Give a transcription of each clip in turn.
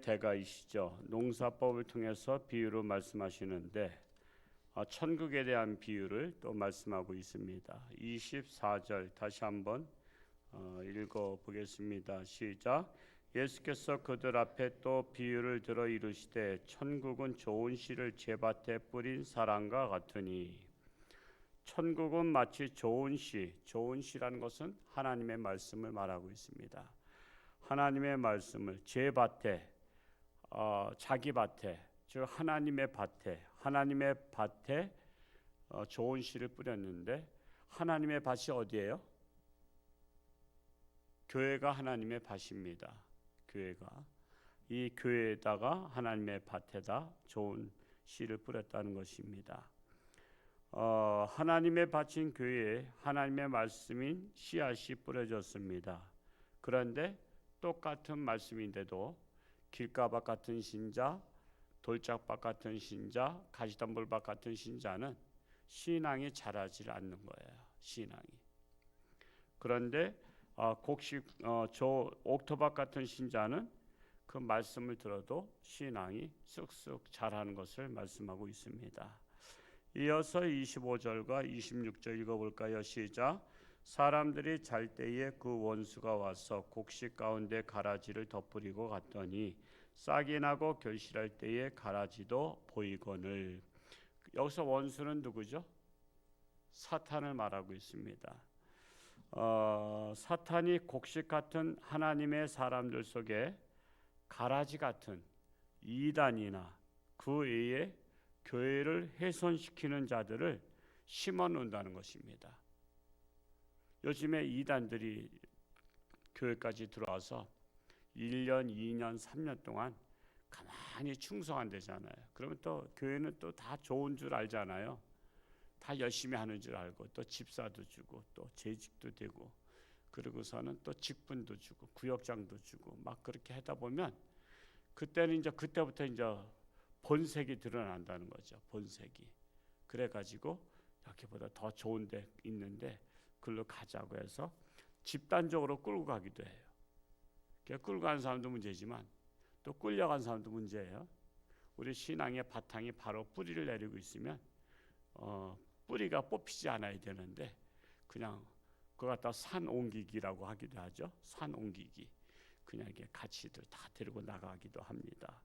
대가이시죠. 농사법을 통해서 비유로 말씀하시는데 천국에 대한 비유를 또 말씀하고 있습니다. 24절 다시 한번 읽어보겠습니다. 시작. 예수께서 그들 앞에 또 비유를 들어 이르시되 천국은 좋은 씨를 제밭에 뿌린 사람과 같으니, 천국은 마치 좋은 씨, 좋은 씨라는 것은 하나님의 말씀을 말하고 있습니다. 하나님의 말씀을 제 밭에, 자기 밭에, 즉 하나님의 밭에 좋은 씨를 뿌렸는데, 하나님의 밭이 어디예요? 교회가 하나님의 밭입니다. 교회가 이 교회에다가 하나님의 밭에다 좋은 씨를 뿌렸다는 것입니다. 하나님의 밭인 교회에 하나님의 말씀인 씨앗이 뿌려졌습니다. 그런데 똑같은 말씀인데도 길가밭 같은 신자, 돌짝밭 같은 신자, 가시덤불밭 같은 신자는 신앙이 자라지 않는 거예요. 신앙이. 그런데 옥토밭 같은 신자는 그 말씀을 들어도 신앙이 쑥쑥 자라는 것을 말씀하고 있습니다. 이어서 25절과 26절 읽어볼까요? 시작. 사람들이 잘 때에 그 원수가 와서 곡식 가운데 가라지를 덧뿌리고 갔더니 싹이 나고 결실할 때에 가라지도 보이거늘. 여기서 원수는 누구죠? 사탄을 말하고 있습니다. 사탄이 곡식 같은 하나님의 사람들 속에 가라지 같은 이단이나 그 외에 교회를 훼손시키는 자들을 심어 놓는다는 것입니다. 요즘에 이단들이 교회까지 들어와서 1년, 2년, 3년 동안 가만히 충성한대잖아요. 그러면 또 교회는 또 다 좋은 줄 알잖아요. 다 열심히 하는 줄 알고 또 집사도 주고 또 재직도 되고, 그러고서는 또 직분도 주고 구역장도 주고 막 그렇게 하다 보면 그때부터 본색이 드러난다는 거죠. 본색이. 그래가지고 여기보다 더 좋은 데 있는데 그걸로 가자고 해서 집단적으로 끌고 가기도 해요. 끌고 가는 사람도 문제지만 또 끌려간 사람도 문제예요. 우리 신앙의 바탕이 바로 뿌리를 내리고 있으면 뿌리가 뽑히지 않아야 되는데 그냥 그거 갖다 산 옮기기라고 하기도 하죠. 산 옮기기. 그냥 이게 같이들 다 데리고 나가기도 합니다.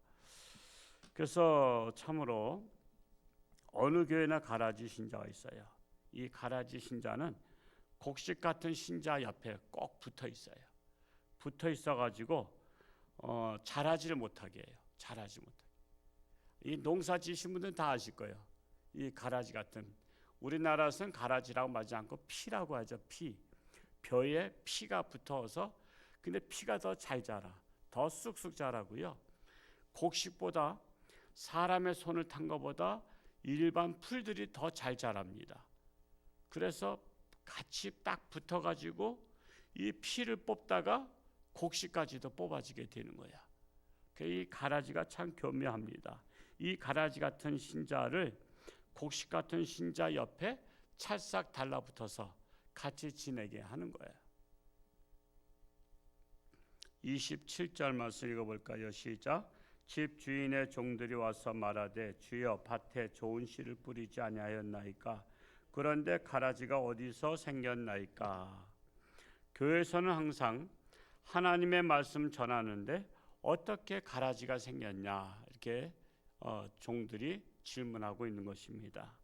그래서 참으로 어느 교회나 가라지 신자가 있어요. 이 가라지 신자는 곡식 같은 신자 옆에 꼭 붙어 있어요. 붙어 있어가지고 자라지를 못하게 해요. 자라지 못하게. 이 농사 지으신 분들은 다 아실 거예요. 이 가라지 같은, 우리나라에서는 가라지라고 말하지 않고 피라고 하죠. 피. 벼에 피가 붙어서, 근데 피가 더 잘 자라, 더 쑥쑥 자라고요. 곡식보다 사람의 손을 탄 것보다 일반 풀들이 더 잘 자랍니다. 그래서 같이 딱 붙어가지고 이 피를 뽑다가 곡식까지도 뽑아지게 되는 거야. 이 가라지가 참 교묘합니다. 이 가라지 같은 신자를 곡식 같은 신자 옆에 찰싹 달라붙어서 같이 지내게 하는 거예요. 27절 말씀 읽어볼까요? 시작. 집 주인의 종들이 와서 말하되 주여 밭에 좋은 씨를 뿌리지 아니하였나이까? 그런데 가라지가 어디서 생겼나이까? 교회에서는 항상 하나님의 말씀 전하는데 어떻게 가라지가 생겼냐, 이렇게 종들이 질문하고 있는 것입니다.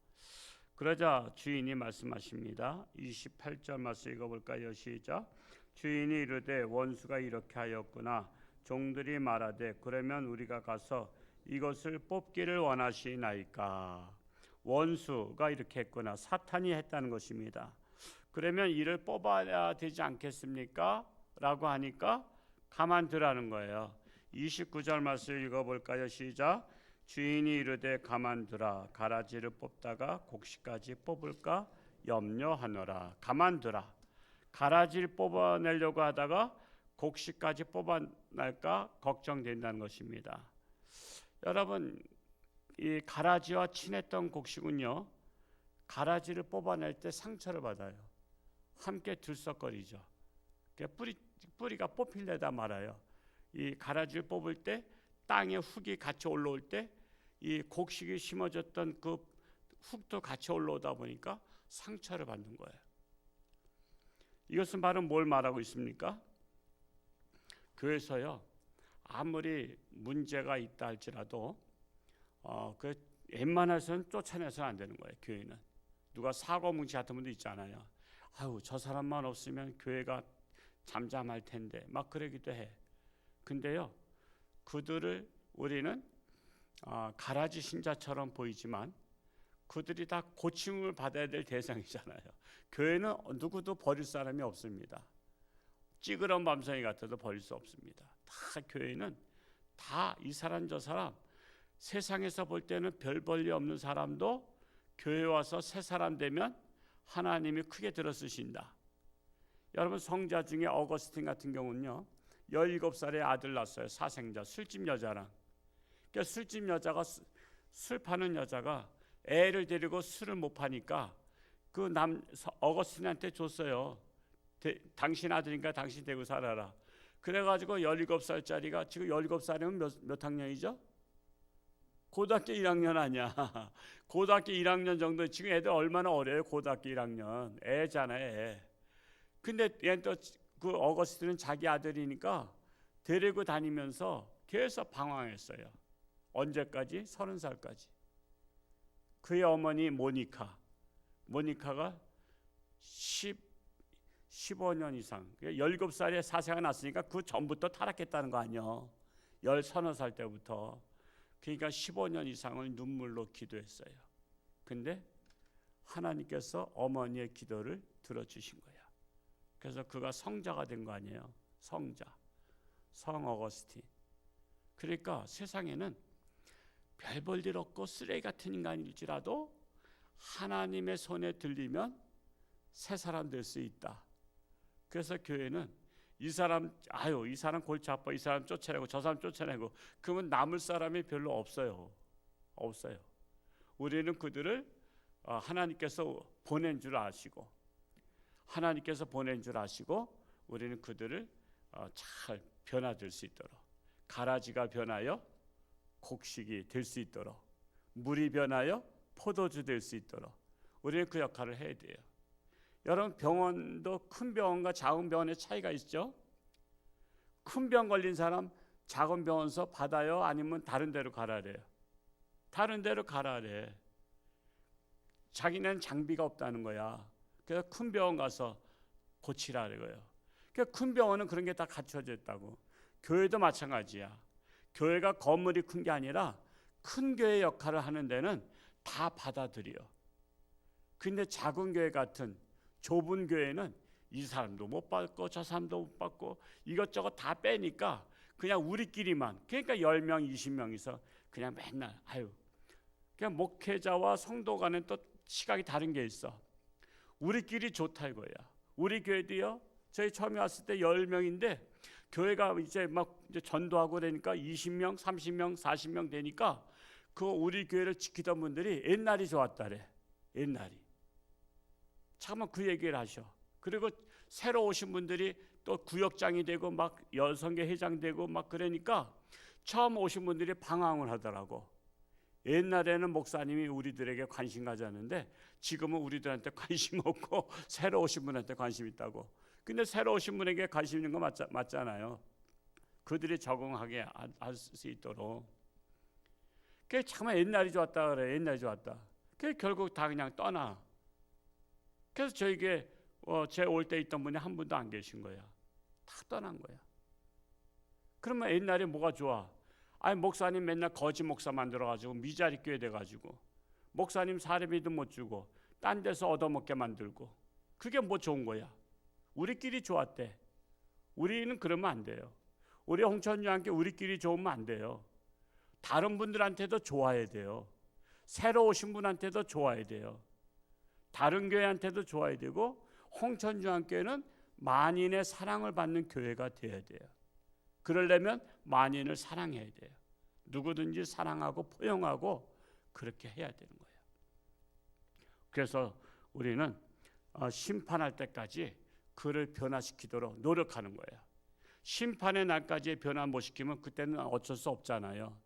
그러자 주인이 말씀하십니다. 28절 말씀 읽어볼까요? 시작. 주인이 이르되 원수가 이렇게 하였구나. 종들이 말하되 그러면 우리가 가서 이것을 뽑기를 원하시나이까? 원수가 이렇게 했구나. 사탄이 했다는 것입니다. 그러면 이를 뽑아야 되지 않겠습니까? 라고 하니까 가만두라는 거예요. 29절 말씀 읽어볼까요? 시작. 주인이 이르되 가만두라. 가라지를 뽑다가 곡식까지 뽑을까 염려하노라. 가만두라. 가라지를 뽑아내려고 하다가 곡식까지 뽑아낼까 걱정된다는 것입니다. 여러분, 이 가라지와 친했던 곡식은요, 가라지를 뽑아낼 때 상처를 받아요. 함께 들썩거리죠. 뿌리가 뽑힐려다 말아요. 이 가라지를 뽑을 때 땅에 흙이 같이 올라올 때 이 곡식이 심어졌던 그 흙도 같이 올라오다 보니까 상처를 받는 거예요. 이것은 바로 뭘 말하고 있습니까? 교회에서요, 아무리 문제가 있다 할지라도 그 웬만해서는 쫓아내서는 안 되는 거예요. 교회는 누가 사고 뭉치 같은 분도 있잖아요. 아유, 저 사람만 없으면 교회가 잠잠할 텐데 막 그러기도 해. 근데요, 그들을 우리는 가라지 신자처럼 보이지만 그들이 다 고침을 받아야 될 대상이잖아요. 교회는 누구도 버릴 사람이 없습니다. 찌그러운 밤송이 같아도 버릴 수 없습니다. 다 교회는 다 이 사람 저 사람, 세상에서 볼 때는 별 볼일 없는 사람도 교회 와서 새 사람 되면 하나님이 크게 들어쓰신다. 여러분, 성자 중에 어거스틴 같은 경우는요, 17살에 아들 낳았어요. 사생자, 술집 여자랑. 그러니까 술집 여자가 술 파는 여자가 애를 데리고 술을 못 파니까 그 어거스틴한테 줬어요. 당신 아들이니까 당신 데리고 살아라. 그래가지고 17살짜리가 지금 17살이면 몇 학년이죠? 고등학교 1학년 아니야. 고등학교 1학년 정도. 지금 애들 얼마나 어려요? 고등학교 1학년 애잖아요, 애. 근데 얘는 또 그 어거스틴은 자기 아들이니까 데리고 다니면서 계속 방황했어요. 언제까지? 30살까지. 그의 어머니 모니카가 15년 이상, 17살에 사세가 났으니까 그 전부터 타락했다는 거 아니에요. 13살 때부터. 그러니까 15년 이상을 눈물로 기도했어요. 근데 하나님께서 어머니의 기도를 들어주신 거야. 그래서 그가 성자가 된 거 아니에요. 성자, 성 어거스틴. 그러니까 세상에는 별 볼 일 없고 쓰레기 같은 인간일지라도 하나님의 손에 들리면 새 사람 될 수 있다. 그래서 교회는 이 사람 골치 아파, 이 사람 쫓아내고 저 사람 쫓아내고 그러면 남을 사람이 별로 없어요. 우리는 그들을 하나님께서 보낸 줄 아시고 우리는 그들을 잘 변화될 수 있도록, 가라지가 변하여 곡식이 될 수 있도록, 물이 변하여 포도주 될 수 있도록 우리는 그 역할을 해야 돼요. 여러분, 병원도 큰 병원과 작은 병원의 차이가 있죠. 큰 병 걸린 사람 작은 병원서 받아요? 아니면 다른 데로 가라 그래요? 다른 데로 가라 그래. 자기는 장비가 없다는 거야. 그래서 큰 병원 가서 고치라 그래요. 그러니까 큰 병원은 그런 게 다 갖춰져 있다고. 교회도 마찬가지야. 교회가 건물이 큰 게 아니라 큰 교회 역할을 하는 데는 다 받아들여. 근데 작은 교회 같은 좁은 교회는 이 사람도 못 받고 저 사람도 못 받고 이것저것 다 빼니까 그냥 우리끼리만, 그러니까 10명 20명이서 그냥 맨날 그냥 목회자와 성도 간은 또 시각이 다른 게 있어. 우리끼리 좋다 이거야. 우리 교회도요, 저희 처음에 왔을 때 10명인데 교회가 이제 전도하고 그러니까 20명 30명 40명 되니까 그 우리 교회를 지키던 분들이 옛날이 좋았다래. 옛날이. 잠깐만 그 얘기를 하셔. 그리고 새로 오신 분들이 또 구역장이 되고 막 여성계 회장 되고 막 그러니까 처음 오신 분들이 방황을 하더라고. 옛날에는 목사님이 우리들에게 관심 가졌는데 지금은 우리들한테 관심 없고 새로 오신 분한테 관심 있다고. 근데 새로 오신 분에게 관심 있는 거 맞잖아요. 그들이 적응하게 할 수 있도록. 그게 정말 옛날이 좋았다 그래. 옛날이 좋았다. 그게 결국 다 그냥 떠나. 그래서 저에게 제 올 때 있던 분이 한 분도 안 계신 거야. 다 떠난 거야. 그러면 옛날에 뭐가 좋아? 목사님 맨날 거지 목사 만들어가지고 미자리 교회 돼가지고 목사님 사례비도 못 주고 딴 데서 얻어먹게 만들고 그게 뭐 좋은 거야? 우리끼리 좋았대. 우리는 그러면 안 돼요. 우리 홍천주와 함께 우리끼리 좋으면 안 돼요. 다른 분들한테도 좋아야 돼요. 새로 오신 분한테도 좋아야 돼요. 다른 교회한테도 좋아야 되고 홍천주와 함께는 만인의 사랑을 받는 교회가 되어야 돼요. 그러려면 만인을 사랑해야 돼요. 누구든지 사랑하고 포용하고 그렇게 해야 되는 거예요. 그래서 우리는 심판할 때까지 그를 변화시키도록 노력하는 거예요. 심판의 날까지 변화 못 시키면 그때는 어쩔 수 없잖아요.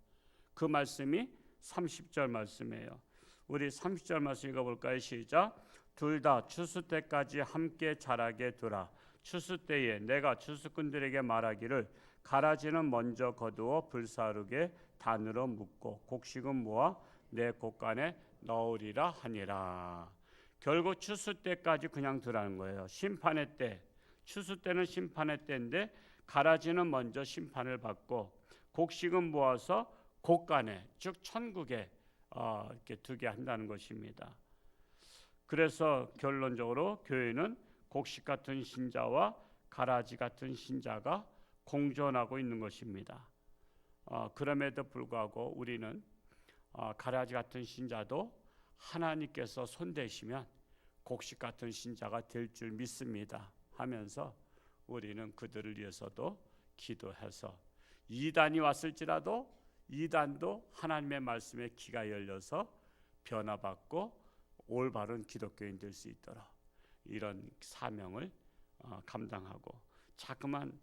그 말씀이 30절 말씀이에요. 우리 30절 말씀 읽어볼까요? 시작. 둘 다 추수 때까지 함께 자라게 두라. 추수 때에 내가 추수꾼들에게 말하기를 가라지는 먼저 거두어 불사르게 단으로 묶고 곡식은 모아 내 곡간에 넣으리라 하니라. 결국 추수 때까지 그냥 두라는 거예요. 심판의 때, 추수 때는 심판의 때인데 가라지는 먼저 심판을 받고 곡식은 모아서 곡간에, 즉 천국에 이렇게 두게 한다는 것입니다. 그래서 결론적으로 교회는 곡식 같은 신자와 가라지 같은 신자가 공존하고 있는 것입니다. 그럼에도 불구하고 우리는 가라지 같은 신자도 하나님께서 손대시면 곡식 같은 신자가 될 줄 믿습니다 하면서 우리는 그들을 위해서도 기도해서 이단이 왔을지라도 이단도 하나님의 말씀에 귀가 열려서 변화받고 올바른 기독교인 될 수 있도록 이런 사명을 감당하고 자꾸만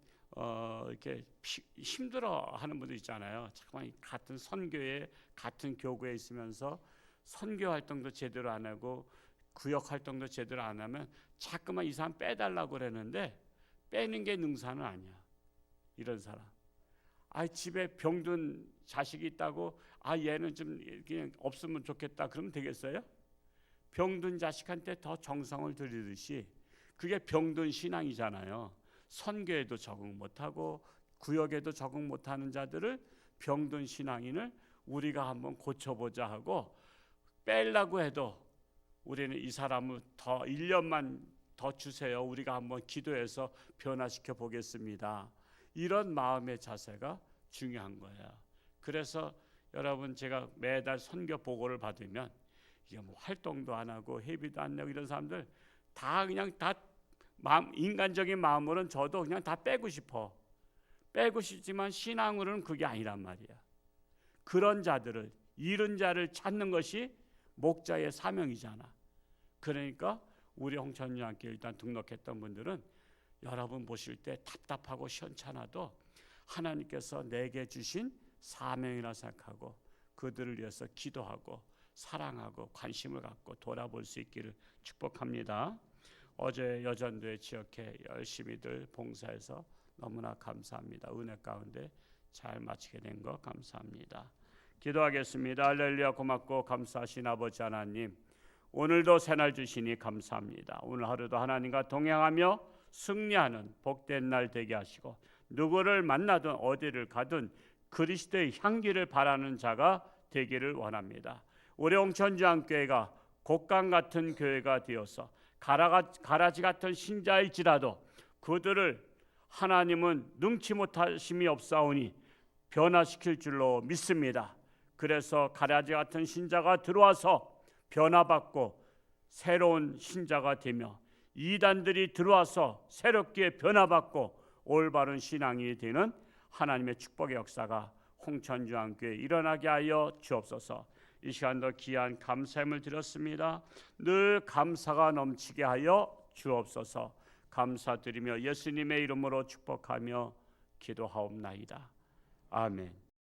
이렇게 힘들어하는 분들 있잖아요. 자꾸만 같은 선교회, 같은 교구에 있으면서 선교 활동도 제대로 안 하고 구역 활동도 제대로 안 하면 자꾸만 이 사람 빼달라고 그러는데 빼는 게 능사는 아니야. 이런 사람. 집에 병든 자식이 있다고 얘는 좀 그냥 없으면 좋겠다 그러면 되겠어요? 병든 자식한테 더 정성을 들이듯이 그게 병든 신앙이잖아요. 선교에도 적응 못하고 구역에도 적응 못하는 자들을 병든 신앙인을 우리가 한번 고쳐보자 하고 빼려고 해도 우리는 이 사람을 더 1년만 더 주세요. 우리가 한번 기도해서 변화시켜 보겠습니다. 이런 마음의 자세가 중요한 거예요. 그래서 여러분 제가 매달 선교 보고를 받으면 이게 뭐 활동도 안 하고 회비도 안 내고 이런 사람들 다 그냥 다 인간적인 마음으로는 저도 그냥 다 빼고 싶지만 신앙으로는 그게 아니란 말이야. 그런 자들을 잃은 자를 찾는 것이 목자의 사명이잖아. 그러니까 우리 홍천유한교회 일단 등록했던 분들은 여러분 보실 때 답답하고 시원찮아도 하나님께서 내게 주신 사명이라 생각하고 그들을 위해서 기도하고 사랑하고 관심을 갖고 돌아볼 수 있기를 축복합니다. 어제 여전도의 지역회 열심히들 봉사해서 너무나 감사합니다. 은혜 가운데 잘 마치게 된 거 감사합니다. 기도하겠습니다. 할렐루야. 고맙고 감사하신 아버지 하나님, 오늘도 새날 주시니 감사합니다. 오늘 하루도 하나님과 동행하며 승리하는 복된 날 되게 하시고 누구를 만나든 어디를 가든 그리스도의 향기를 바라는 자가 되기를 원합니다. 우리 홍천주안교회가 곡간 같은 교회가 되어서 가라지 같은 신자일지라도 그들을 하나님은 능치 못하심이 없사오니 변화시킬 줄로 믿습니다. 그래서 가라지 같은 신자가 들어와서 변화받고 새로운 신자가 되며 이단들이 들어와서 새롭게 변화받고 올바른 신앙이 되는 하나님의 축복의 역사가 홍천주안교회에 일어나게 하여 주옵소서. 이 시간도 귀한 감사함을 드렸습니다. 늘 감사가 넘치게 하여 주옵소서. 감사드리며 예수님의 이름으로 축복하며 기도하옵나이다. 아멘.